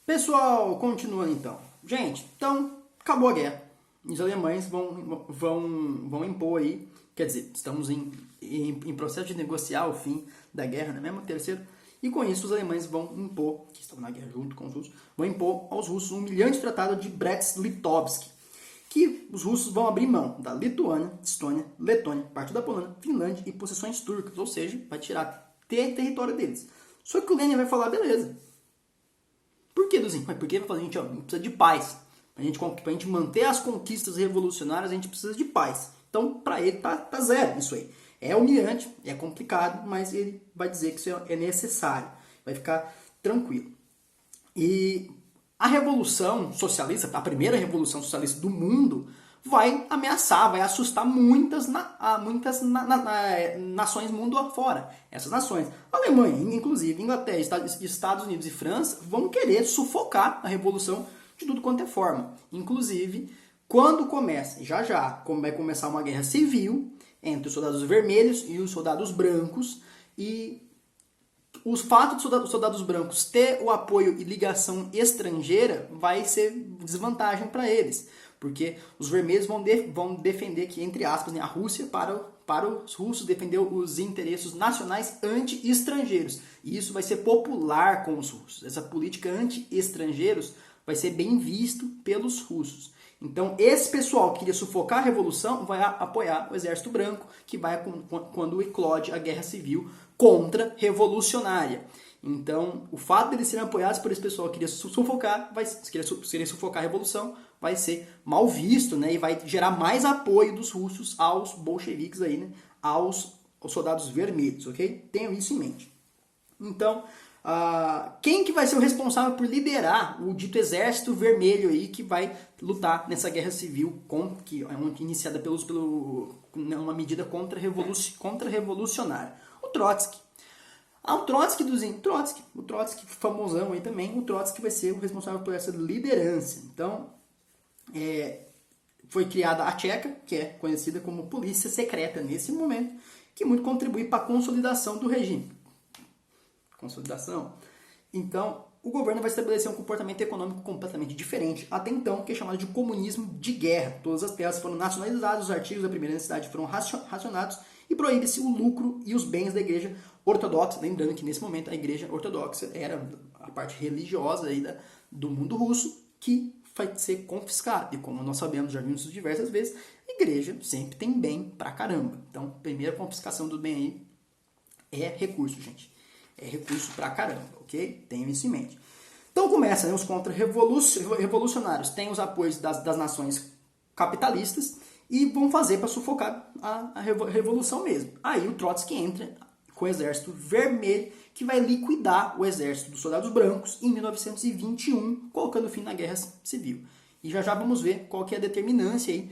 Pessoal, continuando então. Gente, então acabou a guerra. Os alemães vão impor aí, quer dizer, estamos em processo de negociar o fim da guerra, né? Mesmo terceiro. E com isso os alemães vão impor, que estão na guerra junto com os russos, vão impor aos russos um humilhante tratado de Brest-Litovsk, que os russos vão abrir mão da Lituânia, Estônia, Letônia, parte da Polônia, Finlândia e possessões turcas, ou seja, vai tirar território deles. Só que o Lenin vai falar, beleza. Por que, Duzinho? Porque ele vai falar, gente, ó, a gente precisa de paz. Pra gente manter as conquistas revolucionárias, a gente precisa de paz. Então, para ele, tá zero isso aí. É humilhante, é complicado, mas ele vai dizer que isso é necessário. Vai ficar tranquilo. E a Revolução Socialista, a primeira Revolução Socialista do mundo, vai ameaçar, vai assustar muitas nações mundo afora. Essas nações, Alemanha, inclusive Inglaterra, Estados Unidos e França, vão querer sufocar a Revolução de tudo quanto é forma. Inclusive, quando começa, como vai começar uma guerra civil entre os soldados vermelhos e os soldados brancos, e o fato dos soldados brancos ter o apoio e ligação estrangeira vai ser desvantagem para eles, porque os vermelhos vão defender que, entre aspas, a Rússia para os russos defender os interesses nacionais anti-estrangeiros. E isso vai ser popular com os russos. Essa política anti-estrangeiros vai ser bem visto pelos russos. Então, esse pessoal que queria sufocar a revolução vai apoiar o Exército Branco, que vai quando eclode a Guerra Civil contra-revolucionária. Então, o fato de eles serem apoiados por esse pessoal que queria sufocar, queria sufocar a revolução, vai ser mal visto, né? E vai gerar mais apoio dos russos aos bolcheviques aí, né? Aos soldados vermelhos, ok? Tenham isso em mente. Então, quem que vai ser o responsável por liderar o dito Exército Vermelho aí que vai lutar nessa guerra civil que é iniciada uma medida contra-revolucionária? O Trotsky. O Trotsky famosão aí também, o Trotsky vai ser o responsável por essa liderança. Então, foi criada a Tcheca, que é conhecida como polícia secreta nesse momento, que muito contribui para a consolidação do regime. Então, o governo vai estabelecer um comportamento econômico completamente diferente, até então, que é chamado de comunismo de guerra. Todas as terras foram nacionalizadas, os artigos da primeira necessidade foram racionados e proíbe-se o lucro e os bens da igreja ortodoxa. Lembrando que nesse momento a igreja ortodoxa era a parte religiosa aí do mundo russo que vai ser confiscada. E como nós sabemos, já vimos isso diversas vezes, a igreja sempre tem bem pra caramba. Então, a primeira confiscação do bem aí é recurso, gente. É recurso pra caramba, ok? Tenham isso em mente. Então começa, né, os contra-revolucionários. Tem os apoios das nações capitalistas e vão fazer para sufocar a revolução mesmo. Aí o Trotsky entra com o Exército Vermelho, que vai liquidar o exército dos soldados brancos em 1921, colocando fim na Guerra Civil. E já vamos ver qual que é a determinância aí,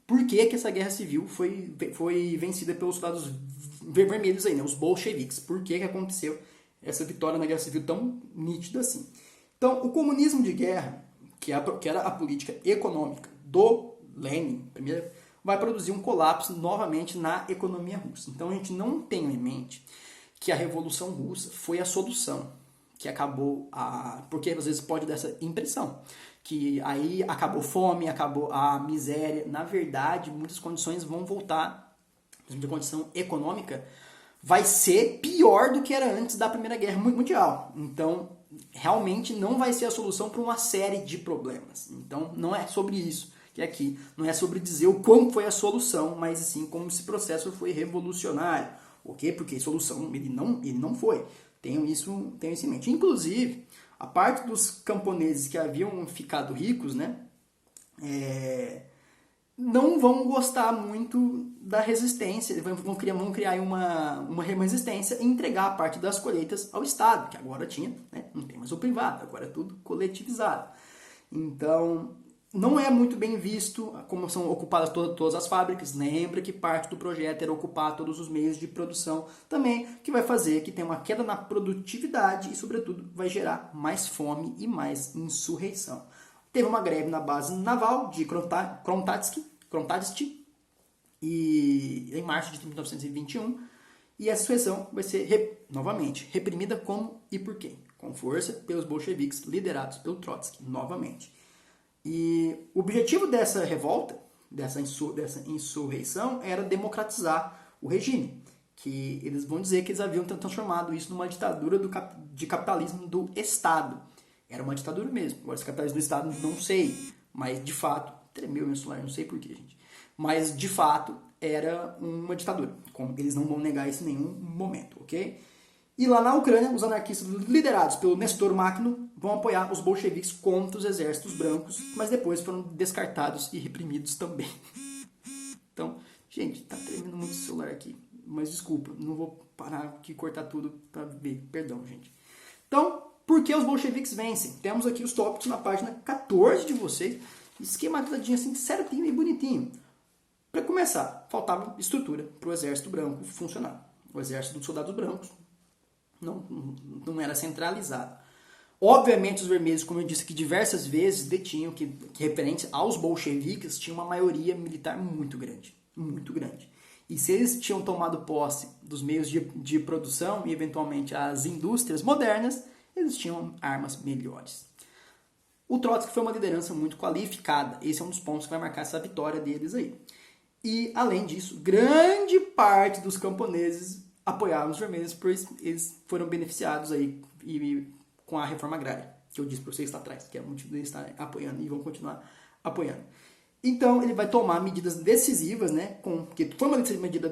por que essa Guerra Civil foi vencida pelos soldados vermelhos aí, né, os bolcheviques. Por que aconteceu essa vitória na Guerra Civil tão nítida assim? Então, o comunismo de guerra, que era a política econômica do Lenin, primeiro, vai produzir um colapso novamente na economia russa. Então, a gente não tem em mente que a Revolução Russa foi a solução, que acabou porque às vezes pode dar essa impressão, que aí acabou fome, acabou a miséria. Na verdade, muitas condições vão voltar, a condição econômica vai ser pior do que era antes da Primeira Guerra Mundial. Então, realmente não vai ser a solução para uma série de problemas. Então, não é sobre isso que é aqui. Não é sobre dizer o quão foi a solução, mas sim como esse processo foi revolucionário. Ok? Porque solução ele não foi. Tenham isso em mente. Inclusive, a parte dos camponeses que haviam ficado ricos, né? Não vão gostar muito da resistência, vão criar aí uma resistência e entregar a parte das colheitas ao Estado, que agora tinha, né, não tem mais o privado, agora é tudo coletivizado. Então, não é muito bem visto como são ocupadas todas as fábricas. Lembra que parte do projeto era ocupar todos os meios de produção também, que vai fazer que tenha uma queda na produtividade e, sobretudo, vai gerar mais fome e mais insurreição. Teve uma greve na base naval de Kronstadt em março de 1921, e essa insurreição vai ser, novamente, reprimida como e por quem? com força pelos bolcheviques liderados pelo Trotsky, novamente. E o objetivo dessa revolta, dessa insurreição, era democratizar o regime, que eles vão dizer que eles haviam transformado isso numa ditadura de capitalismo do Estado. Era uma ditadura mesmo. Agora, se capitalismo do Estado, não sei, mas de fato, tremeu meu celular, não sei porquê, gente. Mas de fato, era uma ditadura. Eles não vão negar isso em nenhum momento, ok? E lá na Ucrânia, os anarquistas liderados pelo Nestor Makhno vão apoiar os bolcheviques contra os exércitos brancos, mas depois foram descartados e reprimidos também. Então, gente, tá tremendo muito o celular aqui. Mas desculpa, não vou parar aqui e cortar tudo para ver. Perdão, gente. Então, por que os bolcheviques vencem? Temos aqui os tópicos na página 14 de vocês. Esquematizadinho assim, certinho e bonitinho. Para começar, faltava estrutura para o exército branco funcionar. O exército dos soldados brancos não era centralizado. Obviamente, os vermelhos, como eu disse aqui diversas vezes, detinham que referente aos bolcheviques, tinha uma maioria militar muito grande. Muito grande. E se eles tinham tomado posse dos meios de produção e, eventualmente, as indústrias modernas, eles tinham armas melhores. O Trotsky foi uma liderança muito qualificada. Esse é um dos pontos que vai marcar essa vitória deles aí. E, além disso, grande parte dos camponeses apoiaram os vermelhos, pois eles foram beneficiados aí com a reforma agrária, que eu disse para vocês lá atrás, que é o motivo deles estarem apoiando e vão continuar apoiando. Então, ele vai tomar medidas decisivas, né? Porque foi uma medida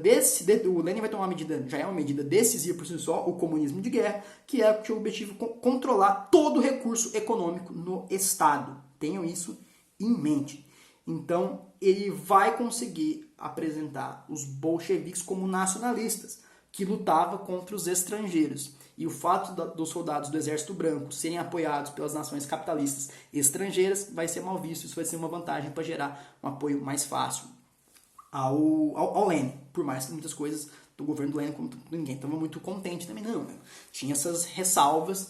o Lenin vai tomar uma medida, já é uma medida decisiva por si só, o comunismo de guerra, que é o objetivo controlar todo o recurso econômico no Estado. Tenham isso em mente. Então, ele vai conseguir apresentar os bolcheviques como nacionalistas, que lutava contra os estrangeiros. E o fato dos soldados do Exército Branco serem apoiados pelas nações capitalistas estrangeiras vai ser mal visto. Isso vai ser uma vantagem para gerar um apoio mais fácil ao Lenin. Por mais que muitas coisas do governo do Lenin, como ninguém estava muito contente também, não. Tinha essas ressalvas,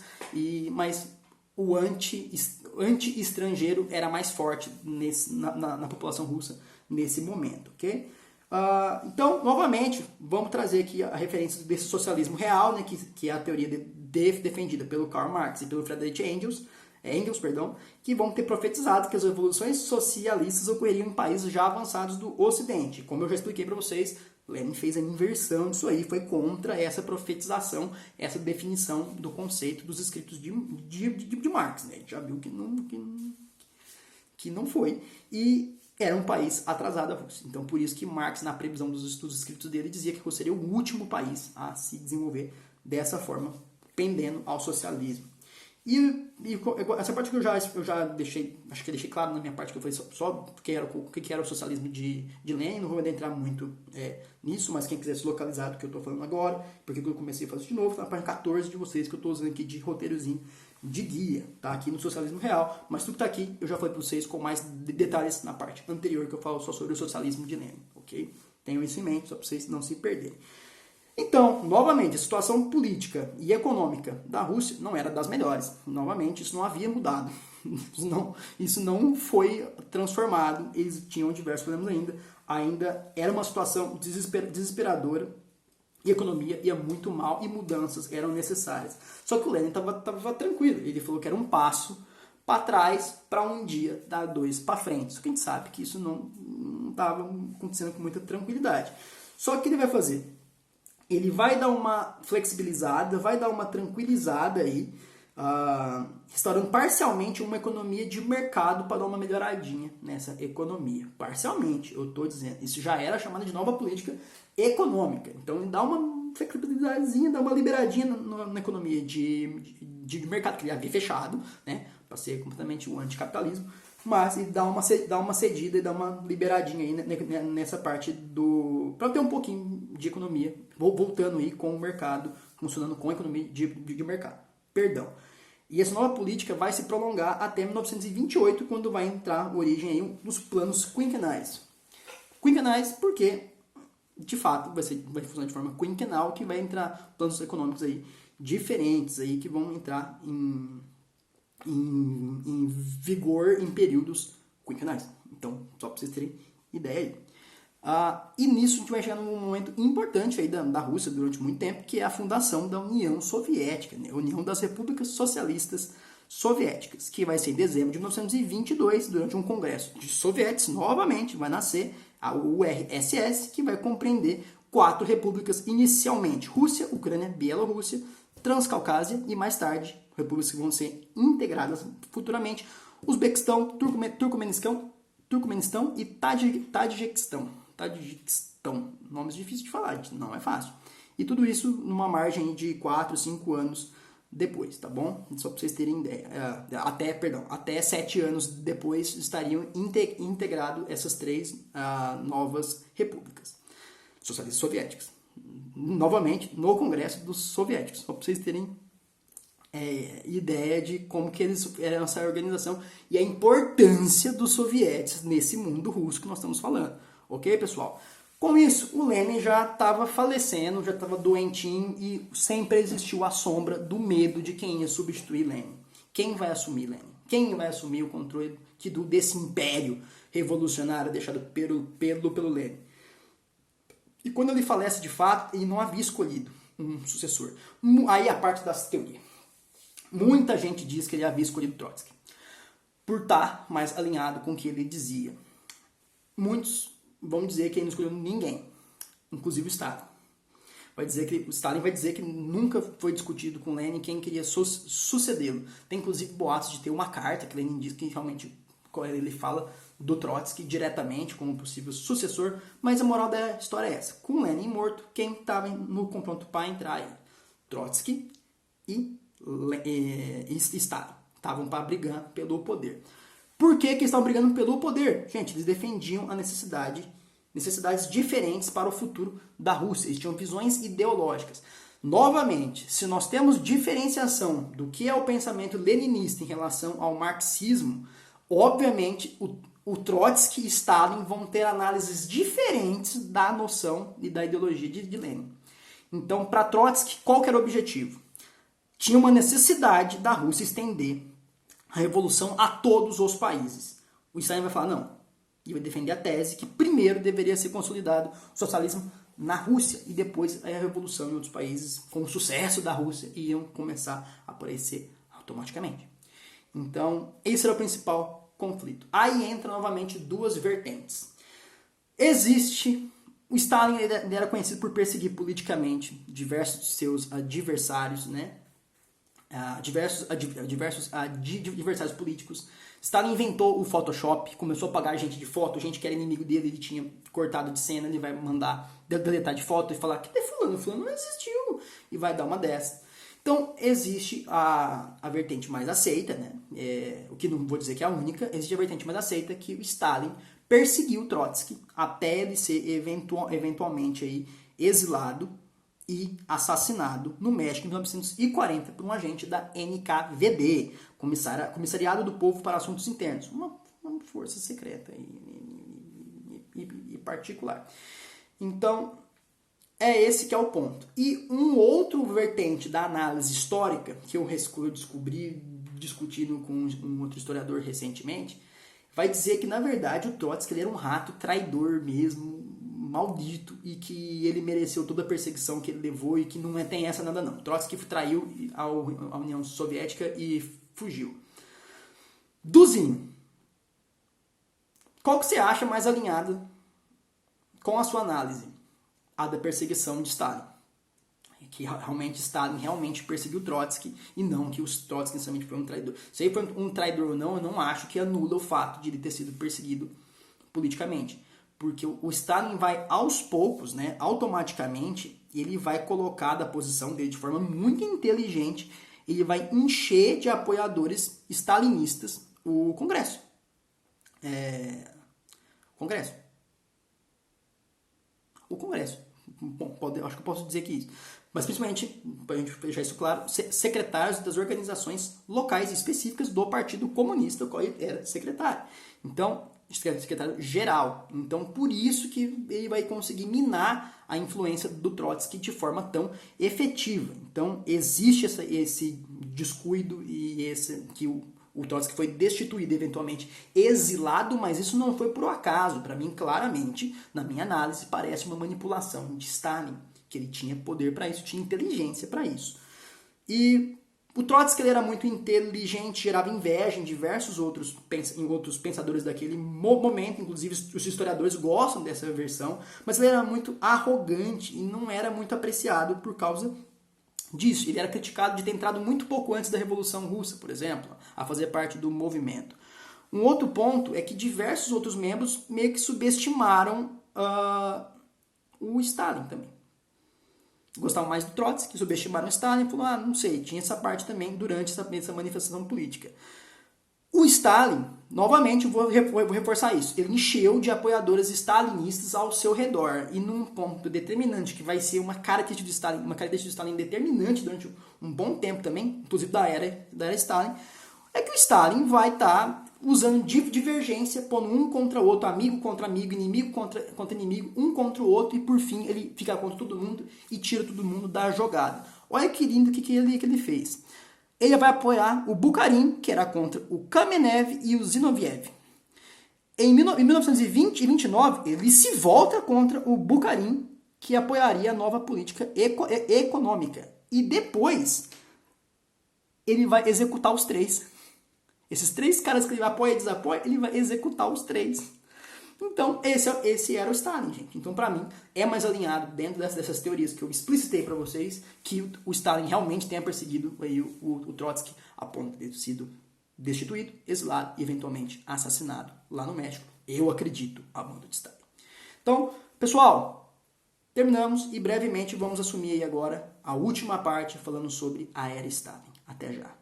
mas o anti-estrangeiro era mais forte na população russa nesse momento, ok? Então, novamente, vamos trazer aqui a referência desse socialismo real, né, que é a teoria defendida pelo Karl Marx e pelo Friedrich Engels, que vão ter profetizado que as revoluções socialistas ocorreriam em países já avançados do Ocidente. Como eu já expliquei para vocês, Lenin fez a inversão disso aí, foi contra essa profetização, essa definição do conceito dos escritos de Marx. Né? A gente já viu que não foi. E era um país atrasado a Rússia. Então, por isso que Marx, na previsão dos estudos escritos dele, dizia que a Rússia seria o último país a se desenvolver dessa forma, pendendo ao socialismo. E essa parte que eu já deixei, acho que eu deixei claro na minha parte, que eu falei só o que era o socialismo de Lenin, não vou entrar muito nisso, mas quem quiser se localizar do que eu estou falando agora, porque eu comecei a fazer de novo, tá na página 14 de vocês, que eu estou usando aqui de roteirozinho de guia, tá aqui no socialismo real, mas tudo que tá aqui eu já falei para vocês com mais detalhes na parte anterior, que eu falo só sobre o socialismo de Lenin, ok? Tenham isso em mente, só para vocês não se perderem. Então, novamente, a situação política e econômica da Rússia não era das melhores. Novamente, isso não havia mudado. Isso não foi transformado. Eles tinham diversos problemas ainda. Ainda era uma situação desesperadora. E a economia ia muito mal e mudanças eram necessárias. Só que o Lenin estava tranquilo. Ele falou que era um passo para trás para um dia dar dois para frente. Só que a gente sabe que isso não estava acontecendo com muita tranquilidade. Só que o que ele vai fazer? Ele vai dar uma flexibilizada, vai dar uma tranquilizada aí, restaurando parcialmente uma economia de mercado para dar uma melhoradinha nessa economia. Parcialmente, eu estou dizendo. Isso já era chamado de nova política econômica. Então, ele dá uma flexibilidadezinha, dá uma liberadinha na economia de mercado, que ele havia fechado, né, para ser completamente o anticapitalismo. Mas ele dá uma cedida e dá uma liberadinha aí nessa parte para ter um pouquinho de economia, voltando aí com o mercado, funcionando com a economia de mercado. Perdão. E essa nova política vai se prolongar até 1928, quando vai entrar origem aí nos planos quinquenais. Quinquenais porque, de fato, vai funcionar de forma quinquenal, que vai entrar planos econômicos aí diferentes aí, que vão entrar em vigor em períodos quinquenais. Então, só para vocês terem ideia aí. E nisso a gente vai chegar num momento importante aí da Rússia durante muito tempo, que é a fundação da União Soviética, né? União das Repúblicas Socialistas Soviéticas, que vai ser em dezembro de 1922, durante um congresso de sovietes, novamente vai nascer a URSS, que vai compreender 4 repúblicas inicialmente: Rússia, Ucrânia, Bielorrússia, Transcaucásia e mais tarde repúblicas que vão ser integradas futuramente: Uzbequistão, Turcomenistão e Tajiquistão. Nomes difíceis de falar, não é fácil. E tudo isso numa margem de 4, 5 anos depois, tá bom? Só para vocês terem ideia. Até 7 anos depois estariam integrados essas 3 novas repúblicas socialistas soviéticas. Novamente, no Congresso dos Soviéticos. Só para vocês terem ideia de como que eles eram essa organização e a importância dos sovietes nesse mundo russo que nós estamos falando. Ok, pessoal? Com isso, o Lenin já estava falecendo, já estava doentinho e sempre existiu a sombra do medo de quem ia substituir Lenin. Quem vai assumir Lenin? Quem vai assumir o controle desse império revolucionário deixado pelo Lenin? E quando ele falece de fato, ele não havia escolhido um sucessor. Aí a parte das teorias. Muita gente diz que ele havia escolhido Trotsky, por estar mais alinhado com o que ele dizia. Muitos vão dizer que ele não escolheu ninguém, inclusive o Stalin. O Stalin vai dizer que nunca foi discutido com Lenin quem queria sucedê-lo. Tem inclusive boatos de ter uma carta que Lenin diz que realmente ele fala do Trotsky diretamente como possível sucessor, mas a moral da história é essa: com Lenin morto, quem estava no confronto para entrar aí? Trotsky e Stalin estavam para brigar pelo poder. Por que eles estavam brigando pelo poder? Gente, eles defendiam a necessidades diferentes para o futuro da Rússia. Eles tinham visões ideológicas. Novamente, se nós temos diferenciação do que é o pensamento leninista em relação ao marxismo, obviamente o Trotsky e Stalin vão ter análises diferentes da noção e da ideologia de Lenin. Então, para Trotsky, qual que era o objetivo? Tinha uma necessidade da Rússia estender a revolução a todos os países. O Stalin vai falar, não, e vai defender a tese que primeiro deveria ser consolidado o socialismo na Rússia e depois a revolução em outros países, com o sucesso da Rússia, iam começar a aparecer automaticamente. Então, esse era o principal conflito. Aí entra novamente 2 vertentes. O Stalin ele era conhecido por perseguir politicamente diversos de seus adversários, né? Diversos adversários políticos. Stalin inventou o Photoshop, começou a pagar gente de foto, gente que era inimigo dele, ele tinha cortado de cena, ele vai mandar deletar de foto e falar que fulano não existiu, e vai dar uma dessa. Então, existe a vertente mais aceita, né? O que não vou dizer que é a única, existe a vertente mais aceita que o Stalin perseguiu Trotsky até ele ser eventualmente aí exilado e assassinado no México em 1940 por um agente da NKVD, Comissariado do Povo para Assuntos Internos, uma força secreta e particular. Então, é esse que é o ponto. E um outro vertente da análise histórica, que eu descobri discutindo com um outro historiador recentemente, vai dizer que, na verdade, o Trotsky ele era um rato traidor mesmo, maldito, e que ele mereceu toda a perseguição que ele levou e que não tem essa nada não. Trotsky traiu a União Soviética e fugiu. Duzinho, qual que você acha mais alinhado com a sua análise? A da perseguição de Stalin. Que realmente Stalin realmente perseguiu Trotsky e não que o Trotsky necessariamente foi um traidor. Se ele foi um traidor ou não, eu não acho que anula o fato de ele ter sido perseguido politicamente. Porque o Stalin vai aos poucos, né, automaticamente, ele vai colocar da posição dele de forma muito inteligente, ele vai encher de apoiadores stalinistas o Congresso. O Congresso. Bom, acho que eu posso dizer que isso. Mas principalmente, para a gente deixar isso claro, secretários das organizações locais específicas do Partido Comunista, o qual ele era secretário. Então, secretário geral. Então, por isso que ele vai conseguir minar a influência do Trotsky de forma tão efetiva. Então, existe esse descuido e que o O Trotsky foi destituído, eventualmente exilado, mas isso não foi por acaso. Para mim, claramente, na minha análise, parece uma manipulação de Stalin, que ele tinha poder para isso, tinha inteligência para isso. E o Trotsky ele era muito inteligente, gerava inveja em diversos outros pensadores daquele momento, inclusive os historiadores gostam dessa versão, mas ele era muito arrogante e não era muito apreciado por causa disso. Ele era criticado de ter entrado muito pouco antes da Revolução Russa, por exemplo, a fazer parte do movimento. Um outro ponto é que diversos outros membros meio que subestimaram o Stalin também. Gostavam mais do Trotsky, subestimaram o Stalin, falaram, não sei, tinha essa parte também durante essa manifestação política. O Stalin, novamente, vou reforçar isso, ele encheu de apoiadores stalinistas ao seu redor. E num ponto determinante, que vai ser uma característica de Stalin determinante durante um bom tempo também, inclusive da era Stalin, é que o Stalin vai estar usando divergência, pondo um contra o outro, amigo contra amigo, inimigo contra inimigo, um contra o outro, e por fim ele fica contra todo mundo e tira todo mundo da jogada. Olha que lindo o que ele fez. Ele vai apoiar o Bukharin, que era contra o Kamenev e o Zinoviev. Em 1920 e 29, ele se volta contra o Bukharin, que apoiaria a nova política econômica. E depois, ele vai executar os três. Esses três caras que ele apoia e desapoia, ele vai executar os três. Então, esse era o Stalin, gente. Então, para mim, é mais alinhado dentro dessas teorias que eu explicitei para vocês que o Stalin realmente tenha perseguido aí o Trotsky a ponto de ter sido destituído, exilado e eventualmente assassinado lá no México. Eu acredito a mando de Stalin. Então, pessoal, terminamos e brevemente vamos assumir aí agora a última parte falando sobre a era Stalin. Até já.